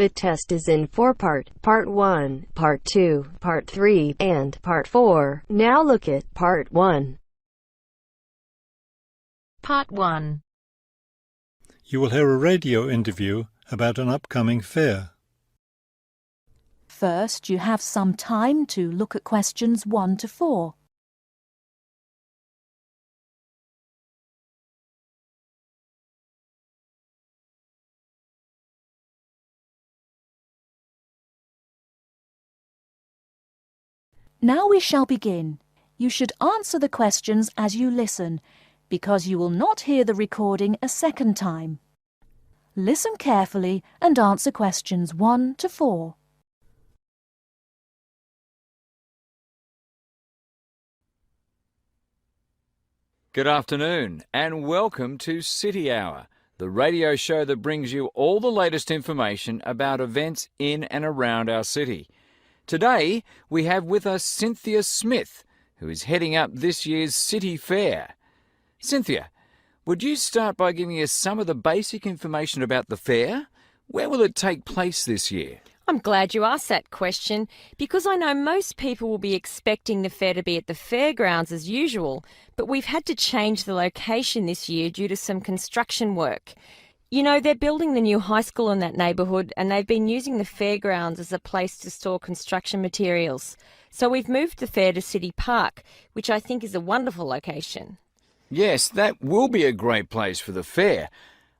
The test is in 4 parts: Part 1, Part 2, Part 3, and Part 4. Now look at Part 1. Part 1. You will hear a radio interview about an upcoming fair. First, you have some time to look at questions 1 to 4. Now we shall begin. You should answer the questions as you listen, because you will not hear the recording a second time. Listen carefully and answer questions 1 to 4. Good afternoon and welcome to City Hour, the radio show that brings you all the latest information about events in and around our city. Today we have with us Cynthia Smith, who is heading up this year's City Fair. Cynthia, would you start by giving us some of the basic information about the fair? Where will it take place this year? I'm glad you asked that question because I know most people will be expecting the fair to be at the fairgrounds as usual, but we've had to change the location this year due to some construction work. You know, they're building the new high school in that neighbourhood and they've been using the fairgrounds as a place to store construction materials. So we've moved the fair to City Park, which I think is a wonderful location. Yes, that will be a great place for the fair.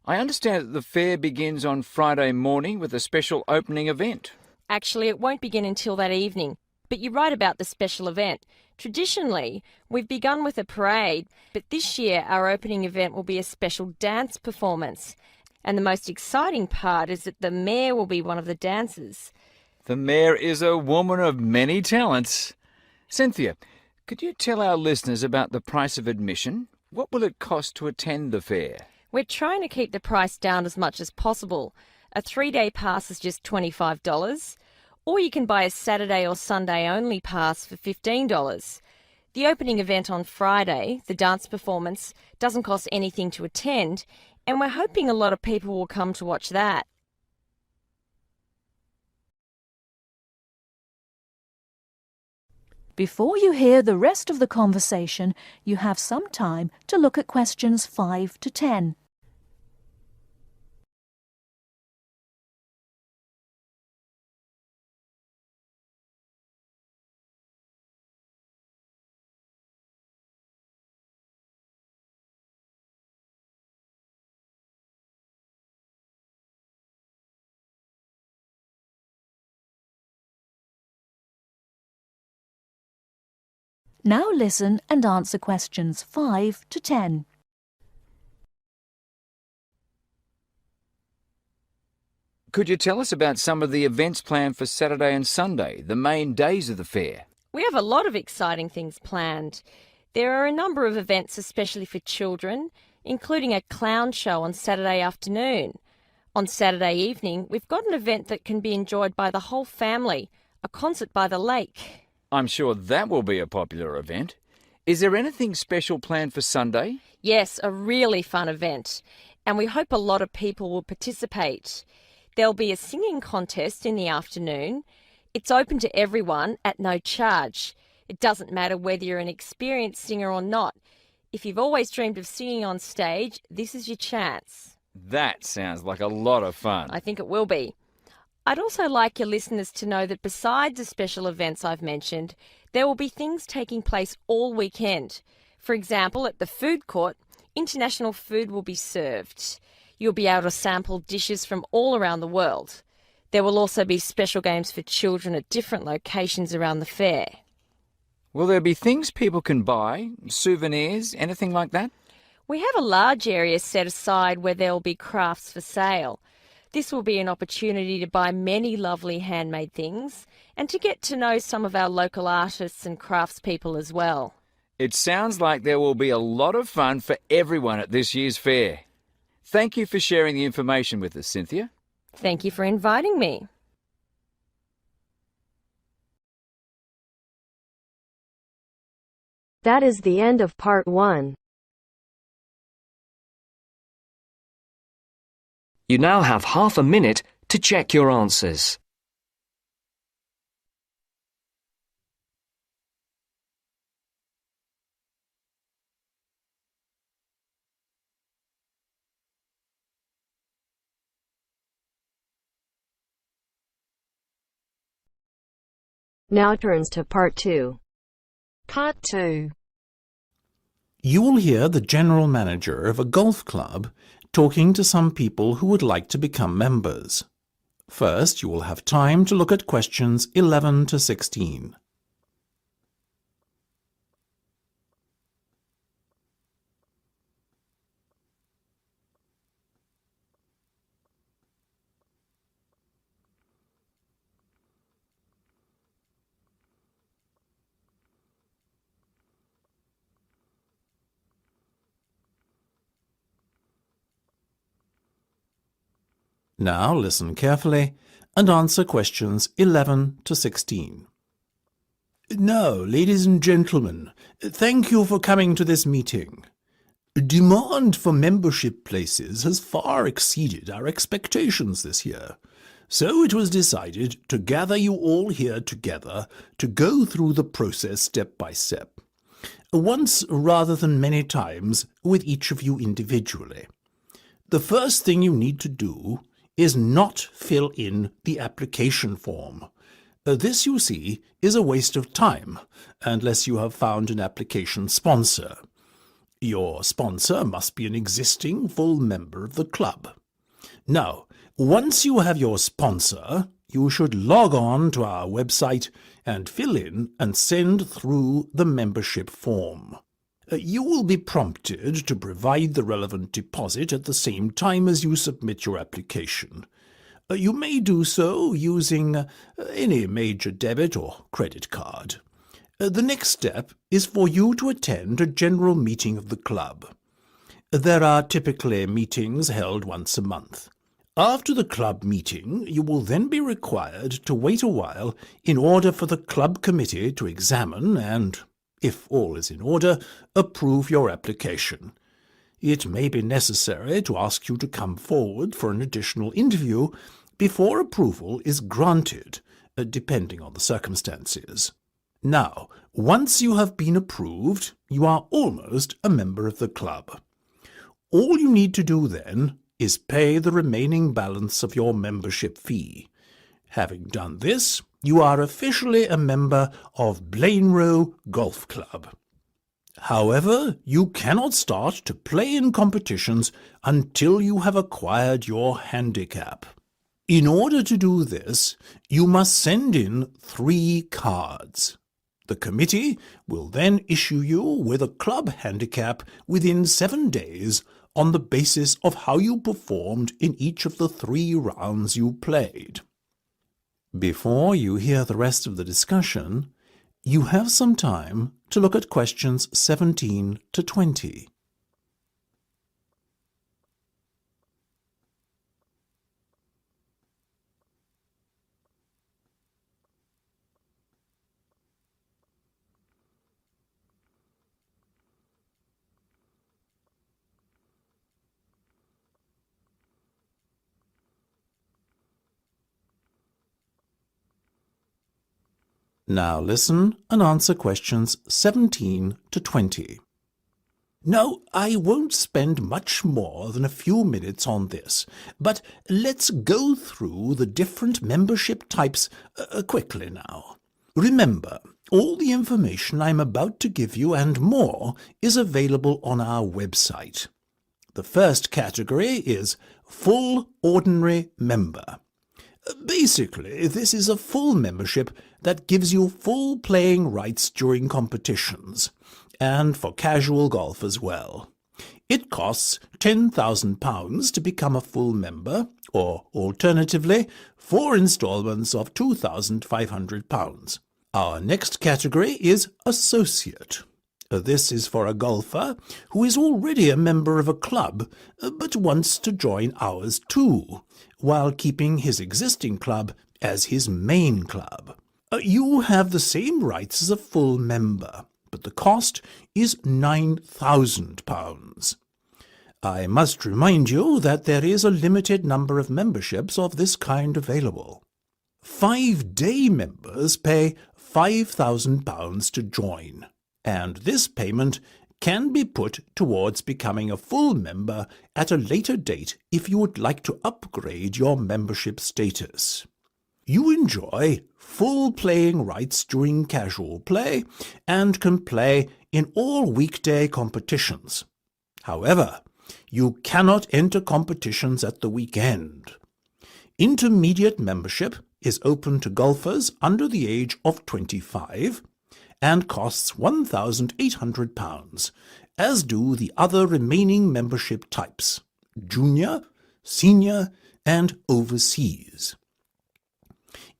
I understand that the fair begins on Friday morning with a special opening event. Actually, it won't begin until that evening, but you're right about the special event. Traditionally, we've begun with a parade, but this year our opening event will be a special dance performance. And the most exciting part is that the mayor will be one of the dancers. The mayor is a woman of many talents. Cynthia, could you tell our listeners about the price of admission? What will it cost to attend the fair? We're trying to keep the price down as much as possible. A 3-day pass is just $25, or you can buy a Saturday or Sunday only pass for $15. The opening event on Friday, the dance performance, doesn't cost anything to attend, and we're hoping a lot of people will come to watch that. Before you hear the rest of the conversation, you have some time to look at questions 5 to 10. Now listen and answer questions 5 to 10. Could you tell us about some of the events planned for Saturday and Sunday, the main days of the fair? We have a lot of exciting things planned. There are a number of events especially for children, including a clown show on Saturday afternoon. On Saturday evening, we've got an event that can be enjoyed by the whole family, a concert by the lake. I'm sure that will be a popular event. Is there anything special planned for Sunday? Yes, a really fun event, and we hope a lot of people will participate. There'll be a singing contest in the afternoon. It's open to everyone at no charge. It doesn't matter whether you're an experienced singer or not. If you've always dreamed of singing on stage, this is your chance. That sounds like a lot of fun. I think it will be. I'd also like your listeners to know that besides the special events I've mentioned, there will be things taking place all weekend. For example, at the food court, international food will be served. You'll be able to sample dishes from all around the world. There will also be special games for children at different locations around the fair. Will there be things people can buy, souvenirs, anything like that? We have a large area set aside where there will be crafts for sale. This will be an opportunity to buy many lovely handmade things and to get to know some of our local artists and craftspeople as well. It sounds like there will be a lot of fun for everyone at this year's fair. Thank you for sharing the information with us, Cynthia. Thank you for inviting me. That is the end of Part 1. You now have half a minute to check your answers. Now turns to Part 2. Part 2. You will hear the general manager of a golf club talking to some people who would like to become members. First, you will have time to look at questions 11 to 16. Now listen carefully and answer questions 11 to 16. Now, ladies and gentlemen, thank you for coming to this meeting. Demand for membership places has far exceeded our expectations this year, so it was decided to gather you all here together to go through the process step by step, once rather than many times with each of you individually. The first thing you need to do is not fill in the application form. This, you see, is a waste of time, unless you have found an application sponsor. Your sponsor must be an existing full member of the club. Now, once you have your sponsor, you should log on to our website and fill in and send through the membership form. You will be prompted to provide the relevant deposit at the same time as you submit your application. You may do so using any major debit or credit card. The next step is for you to attend a general meeting of the club. There are typically meetings held once a month. After the club meeting, you will then be required to wait a while in order for the club committee to examine and, if all is in order, approve your application. It may be necessary to ask you to come forward for an additional interview before approval is granted, depending on the circumstances. Now, once you have been approved, you are almost a member of the club. All you need to do then is pay the remaining balance of your membership fee. Having done this, you are officially a member of Blainrow Golf Club. However, you cannot start to play in competitions until you have acquired your handicap. In order to do this, you must send in 3 cards. The committee will then issue you with a club handicap within 7 days on the basis of how you performed in each of the 3 rounds you played. Before you hear the rest of the discussion, you have some time to look at questions 17 to 20. Now listen and answer questions 17 to 20. Now, I won't spend much more than a few minutes on this, but let's go through the different membership types quickly now. Remember, all the information I'm about to give you and more is available on our website. The first category is Full Ordinary Member. Basically, this is a full membership that gives you full playing rights during competitions, and for casual golf as well. It costs £10,000 to become a full member, or alternatively, 4 instalments of £2,500. Our next category is Associate. This is for a golfer who is already a member of a club, but wants to join ours too, while keeping his existing club as his main club. You have the same rights as a full member, but the cost is £9,000. I must remind you that there is a limited number of memberships of this kind available. 5-day members pay £5,000 to join, and this payment can be put towards becoming a full member at a later date if you would like to upgrade your membership status. You enjoy full playing rights during casual play and can play in all weekday competitions. However, you cannot enter competitions at the weekend. Intermediate membership is open to golfers under the age of 25 and costs £1,800, as do the other remaining membership types: junior, senior, and overseas.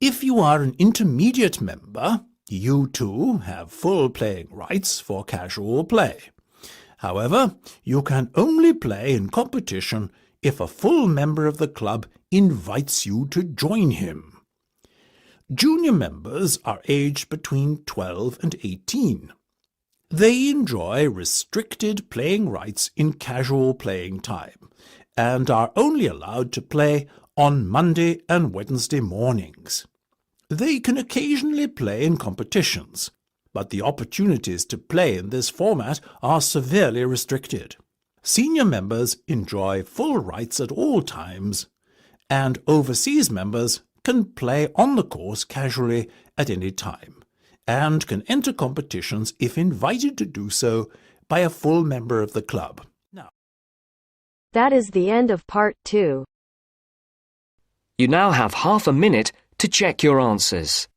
If you are an intermediate member, you too have full playing rights for casual play. However, you can only play in competition if a full member of the club invites you to join him. Junior members are aged between 12 and 18. They enjoy restricted playing rights in casual playing time and are only allowed to play on Monday and Wednesday mornings. They can occasionally play in competitions, but the opportunities to play in this format are severely restricted. Senior members enjoy full rights at all times, and overseas members can play on the course casually at any time, and can enter competitions if invited to do so by a full member of the club. That is the end of part 2. You now have half a minute to check your answers.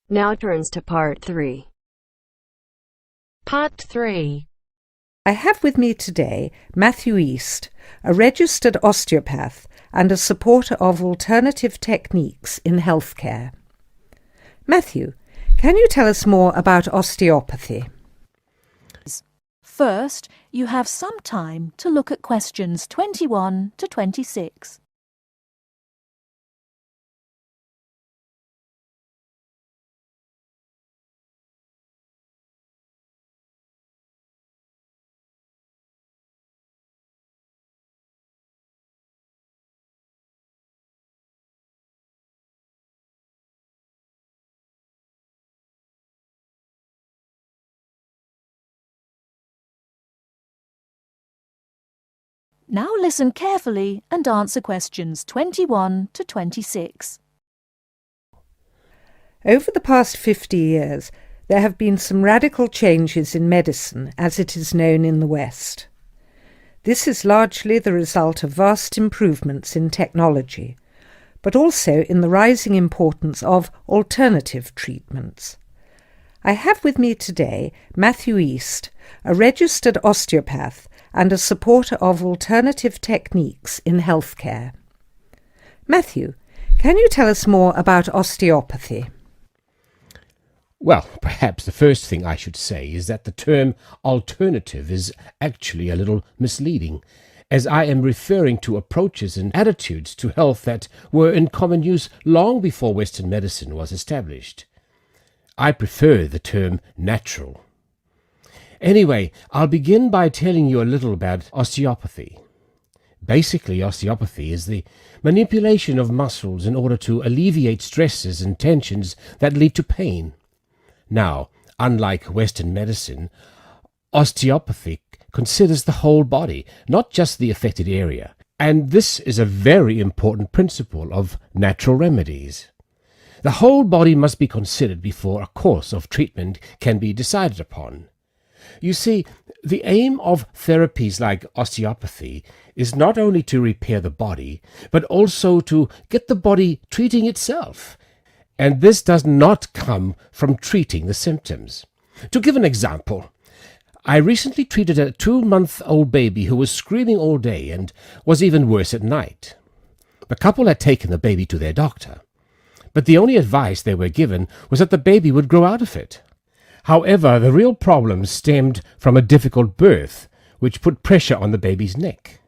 Now turns to part 3. Part 3. I have with me today Matthew East, a registered osteopath and a supporter of alternative techniques in healthcare. Matthew, can you tell us more about osteopathy? First, you have some time to look at questions 21 to 26. Now listen carefully and answer questions 21 to 26. Over the past 50 years, there have been some radical changes in medicine as it is known in the West. This is largely the result of vast improvements in technology, but also in the rising importance of alternative treatments. I have with me today Matthew East, a registered osteopath and a supporter of alternative techniques in healthcare. Matthew, can you tell us more about osteopathy? Well, perhaps the first thing I should say is that the term alternative is actually a little misleading, as I am referring to approaches and attitudes to health that were in common use long before Western medicine was established. I prefer the term natural. Anyway, I'll begin by telling you a little about osteopathy. Basically, osteopathy is the manipulation of muscles in order to alleviate stresses and tensions that lead to pain. Now, unlike Western medicine, osteopathy considers the whole body, not just the affected area, and this is a very important principle of natural remedies. The whole body must be considered before a course of treatment can be decided upon. You see, The aim of therapies like osteopathy is not only to repair the body, but also to get the body treating itself. And this does not come from treating the symptoms. To give an example, I recently treated a 2-month-old baby who was screaming all day and was even worse at night. The couple had taken the baby to their doctor, but the only advice they were given was that the baby would grow out of it. However, the real problem stemmed from a difficult birth, which put pressure on the baby's neck.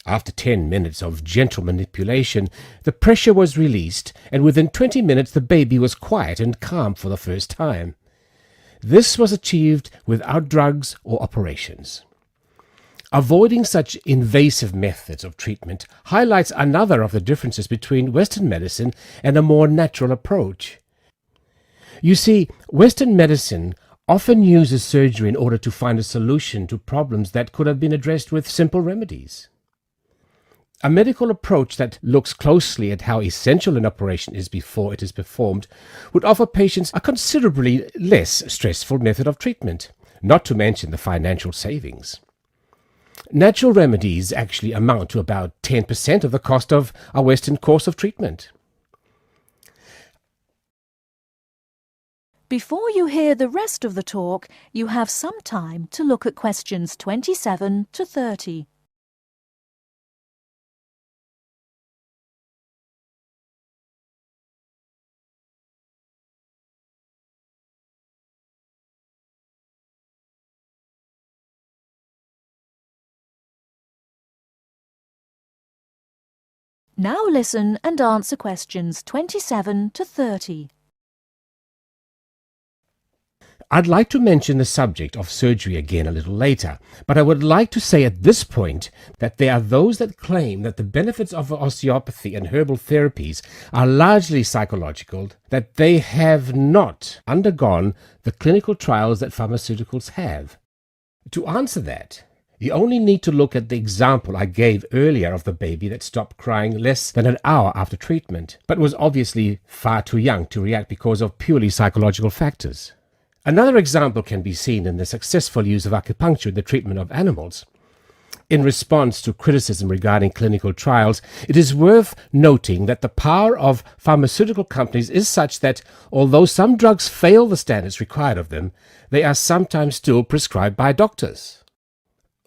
After 10 minutes of gentle manipulation, the pressure was released, and within 20 minutes the baby was quiet and calm for the first time. This was achieved without drugs or operations. Avoiding such invasive methods of treatment highlights another of the differences between Western medicine and a more natural approach. You see, Western medicine often uses surgery in order to find a solution to problems that could have been addressed with simple remedies. A medical approach that looks closely at how essential an operation is before it is performed would offer patients a considerably less stressful method of treatment, not to mention the financial savings. Natural remedies actually amount to about 10% of the cost of a Western course of treatment. Before you hear the rest of the talk, you have some time to look at questions 27 to 30. Now listen and answer questions 27 to 30. I'd like to mention the subject of surgery again a little later, but I would like to say at this point that there are those that claim that the benefits of osteopathy and herbal therapies are largely psychological, that they have not undergone the clinical trials that pharmaceuticals have. To answer that, you only need to look at the example I gave earlier of the baby that stopped crying less than an hour after treatment, but was obviously far too young to react because of purely psychological factors. Another example can be seen in the successful use of acupuncture in the treatment of animals. In response to criticism regarding clinical trials, it is worth noting that the power of pharmaceutical companies is such that, although some drugs fail the standards required of them, they are sometimes still prescribed by doctors.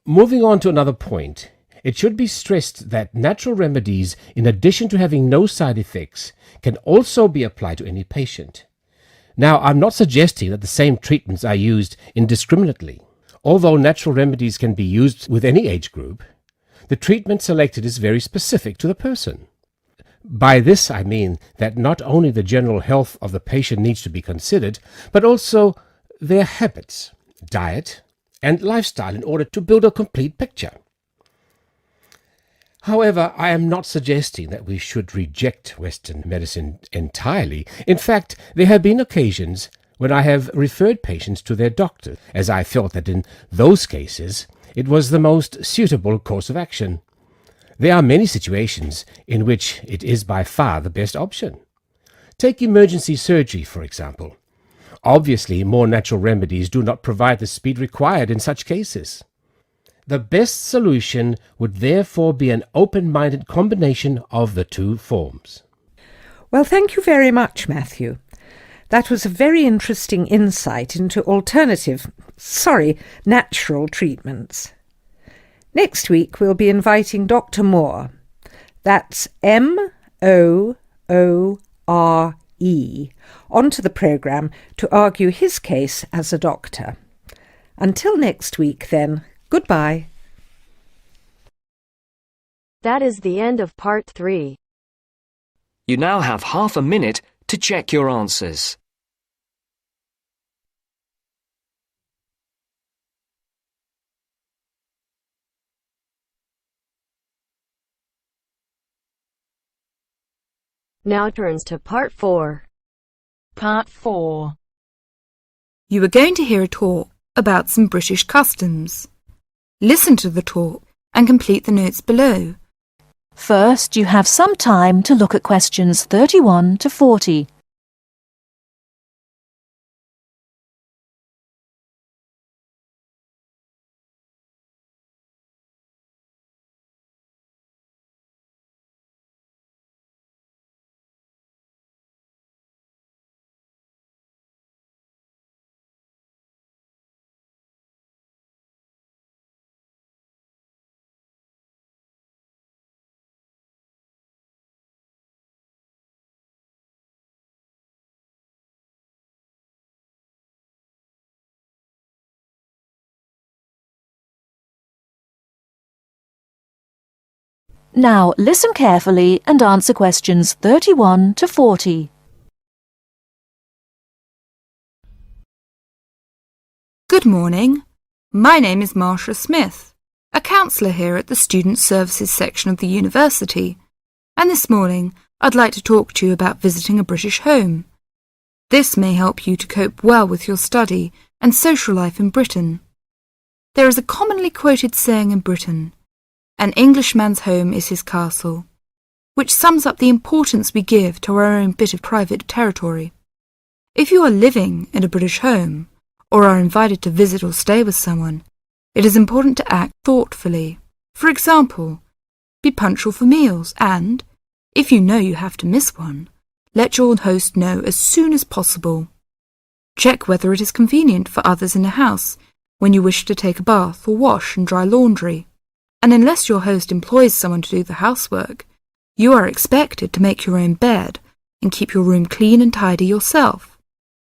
Moving on to another point, it should be stressed that natural remedies, in addition to having no side effects, can also be applied to any patient. Now, I'm not suggesting that the same treatments are used indiscriminately. Although natural remedies can be used with any age group, the treatment selected is very specific to the person. By this I mean that not only the general health of the patient needs to be considered, but also their habits, diet, and lifestyle in order to build a complete picture. However, I am not suggesting that we should reject Western medicine entirely. In fact, there have been occasions when I have referred patients to their doctor, as I felt that in those cases it was the most suitable course of action. There are many situations in which it is by far the best option. Take emergency surgery, for example. Obviously, more natural remedies do not provide the speed required in such cases. The best solution would therefore be an open-minded combination of the two forms. Well, thank you very much, Matthew. That was a very interesting insight into natural treatments. Next week we'll be inviting Dr. Moore. That's Moore, onto the programme to argue his case as a doctor. Until next week, then, goodbye. That is the end of part 3. You now have half a minute to check your answers. Now turns to part 4. Part 4. You are going to hear a talk about some British customs. Listen to the talk and complete the notes below. First, you have some time to look at questions 31 to 40. Now listen carefully and answer questions 31 to 40. Good morning. My name is Marsha Smith, a counsellor here at the Student Services section of the university, and this morning I'd like to talk to you about visiting a British home. This may help you to cope well with your study and social life in Britain. There is a commonly quoted saying in Britain, "An Englishman's home is his castle," which sums up the importance we give to our own bit of private territory. If you are living in a British home, or are invited to visit or stay with someone, it is important to act thoughtfully. For example, be punctual for meals and, if you know you have to miss one, let your host know as soon as possible. Check whether it is convenient for others in the house when you wish to take a bath or wash and dry laundry. And unless your host employs someone to do the housework, you are expected to make your own bed and keep your room clean and tidy yourself.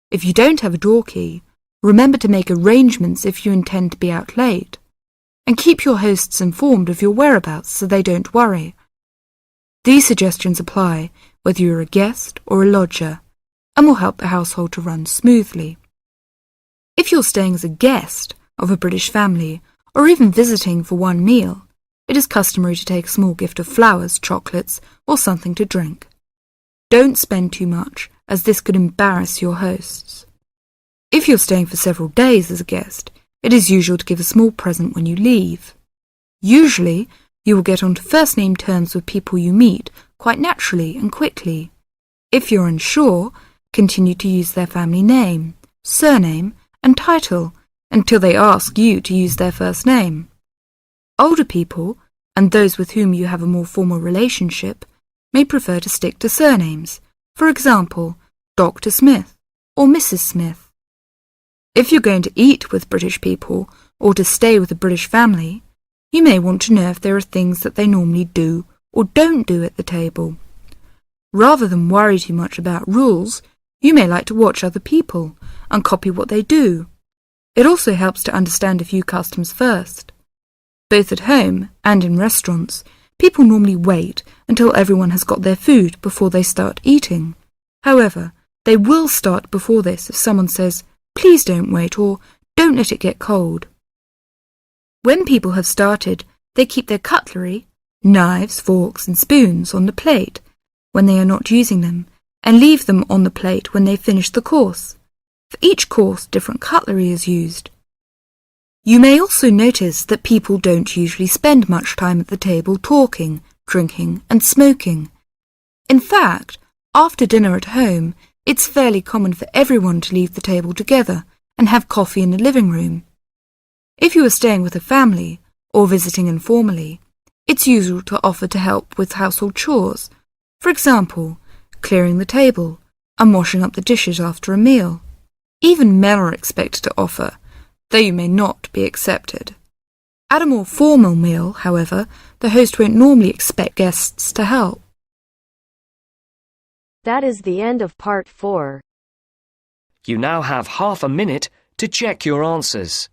If you don't have a door key, remember to make arrangements if you intend to be out late, and keep your hosts informed of your whereabouts so they don't worry. These suggestions apply whether you're a guest or a lodger, and will help the household to run smoothly. If you're staying as a guest of a British family, or even visiting for one meal, it is customary to take a small gift of flowers, chocolates, or something to drink. Don't spend too much, as this could embarrass your hosts. If you're staying for several days as a guest, it is usual to give a small present when you leave. Usually, you will get onto first-name terms with people you meet quite naturally and quickly. If you're unsure, continue to use their family name, surname, and title until they ask you to use their first name. Older people, and those with whom you have a more formal relationship, may prefer to stick to surnames, for example, Dr. Smith or Mrs. Smith. If you're going to eat with British people or to stay with a British family, you may want to know if there are things that they normally do or don't do at the table. Rather than worry too much about rules, you may like to watch other people and copy what they do. It also helps to understand a few customs first. Both at home and in restaurants, people normally wait until everyone has got their food before they start eating. However, they will start before this if someone says, "Please don't wait," or "Don't let it get cold." When people have started, they keep their cutlery, knives, forks and spoons on the plate when they are not using them, and leave them on the plate when they finish the course. For each course, different cutlery is used. You may also notice that people don't usually spend much time at the table talking, drinking and smoking. In fact, after dinner at home, it's fairly common for everyone to leave the table together and have coffee in the living room. If you are staying with a family or visiting informally, it's usual to offer to help with household chores, for example, clearing the table and washing up the dishes after a meal. Even men are expected to offer, though you may not be accepted. At a more formal meal, however, the host won't normally expect guests to help. That is the end of part 4. You now have half a minute to check your answers.